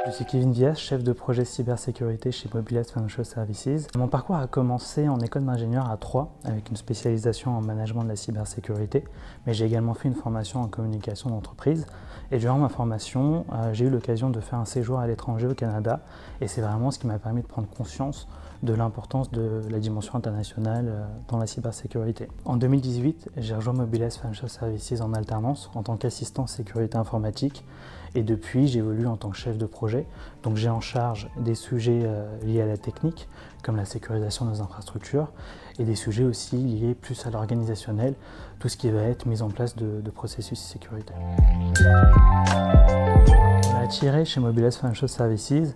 Je suis Kevin Diaz, chef de projet cybersécurité chez Mobiles Financial Services. Mon parcours a commencé en école d'ingénieur à Troyes, avec une spécialisation en management de la cybersécurité, mais j'ai également fait une formation en communication d'entreprise. Et durant ma formation, j'ai eu l'occasion de faire un séjour à l'étranger au Canada, et c'est vraiment ce qui m'a permis de prendre conscience de l'importance de la dimension internationale dans la cybersécurité. En 2018, j'ai rejoint Mobiles Financial Services en alternance en tant qu'assistant sécurité informatique, et depuis, j'évolue en tant que chef de projet. Donc j'ai en charge des sujets liés à la technique, comme la sécurisation des infrastructures, et des sujets aussi liés plus à l'organisationnel, tout ce qui va être mise en place de processus sécuritaires. Ce qui m'a attiré chez Mobiles Financial Services,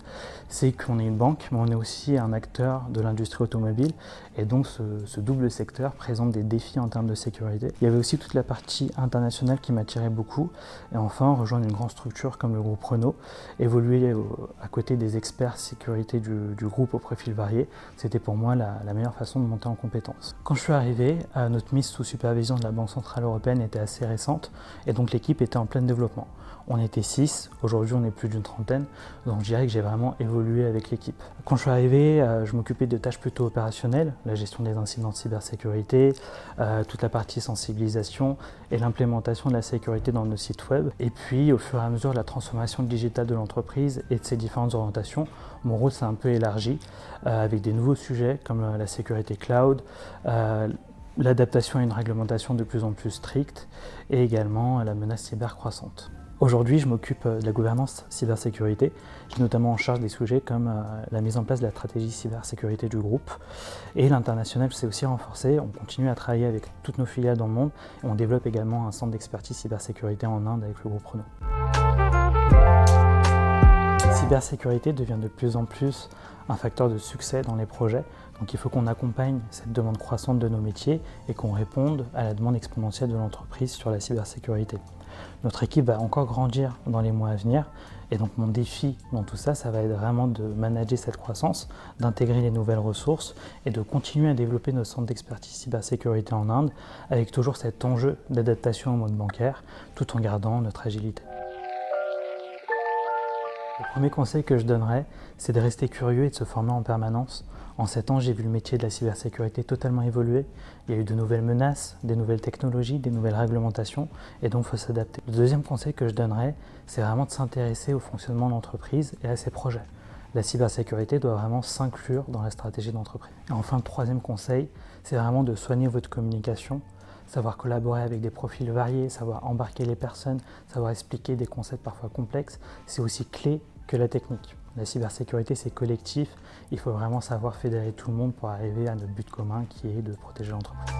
c'est qu'on est une banque, mais on est aussi un acteur de l'industrie automobile, et donc ce double secteur présente des défis en termes de sécurité. Il y avait aussi toute la partie internationale qui m'attirait beaucoup, et enfin rejoindre une grande structure comme le groupe Renault, évoluer à côté des experts sécurité du groupe au profil varié, c'était pour moi la meilleure façon de monter en compétences. Quand je suis arrivé, notre mise sous supervision de la Banque Centrale Européenne était assez récente, et donc l'équipe était en plein développement. On était 6, aujourd'hui on est plus d'une trentaine, donc je dirais que j'ai vraiment évolué avec l'équipe. Quand je suis arrivé, je m'occupais de tâches plutôt opérationnelles, la gestion des incidents de cybersécurité, toute la partie sensibilisation et l'implémentation de la sécurité dans nos sites web. Et puis au fur et à mesure de la transformation digitale de l'entreprise et de ses différentes orientations, mon rôle s'est un peu élargi avec des nouveaux sujets comme la sécurité cloud, l'adaptation à une réglementation de plus en plus stricte et également la menace cyber croissante. Aujourd'hui, je m'occupe de la gouvernance cybersécurité. Je suis notamment en charge des sujets comme la mise en place de la stratégie cybersécurité du groupe. Et l'international s'est aussi renforcé. On continue à travailler avec toutes nos filiales dans le monde. Et on développe également un centre d'expertise cybersécurité en Inde avec le groupe Renault. La cybersécurité devient de plus en plus un facteur de succès dans les projets. Donc il faut qu'on accompagne cette demande croissante de nos métiers et qu'on réponde à la demande exponentielle de l'entreprise sur la cybersécurité. Notre équipe va encore grandir dans les mois à venir et donc mon défi dans tout ça, ça va être vraiment de manager cette croissance, d'intégrer les nouvelles ressources et de continuer à développer nos centres d'expertise cybersécurité en Inde avec toujours cet enjeu d'adaptation au mode bancaire tout en gardant notre agilité. Le premier conseil que je donnerais, c'est de rester curieux et de se former en permanence. En 7 ans, j'ai vu le métier de la cybersécurité totalement évoluer. Il y a eu de nouvelles menaces, des nouvelles technologies, des nouvelles réglementations, et donc il faut s'adapter. Le deuxième conseil que je donnerais, c'est vraiment de s'intéresser au fonctionnement de l'entreprise et à ses projets. La cybersécurité doit vraiment s'inclure dans la stratégie d'entreprise. Et enfin, le troisième conseil, c'est vraiment de soigner votre communication, savoir collaborer avec des profils variés, savoir embarquer les personnes, savoir expliquer des concepts parfois complexes, c'est aussi clé que la technique. La cybersécurité, c'est collectif. Il faut vraiment savoir fédérer tout le monde pour arriver à notre but commun qui est de protéger l'entreprise.